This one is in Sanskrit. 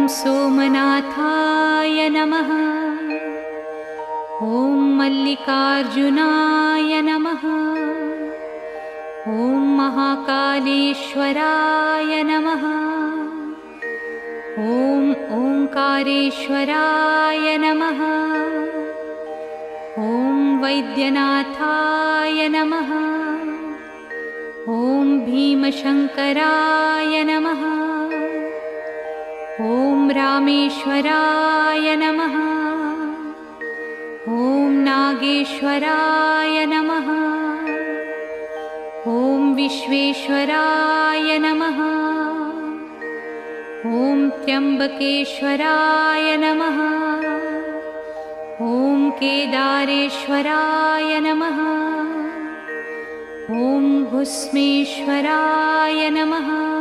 सोमनाथाय नमः। ॐ मल्लिकार्जुनाय नमः। ॐ महाकालेश्वराय नमः। ॐ ओंकारेश्वराय नमः। ॐ वैद्यनाथाय नमः। ॐ भीमशंकराय नमः। ॐ रामेश्वराय नमः। ॐ नागेश्वराय नमः। ॐ विश्वेश्वराय नमः। ॐ त्र्यंबकेश्वराय नमः। ॐ केदारेश्वराय नमः। ॐ भुस्मेश्वराय नमः।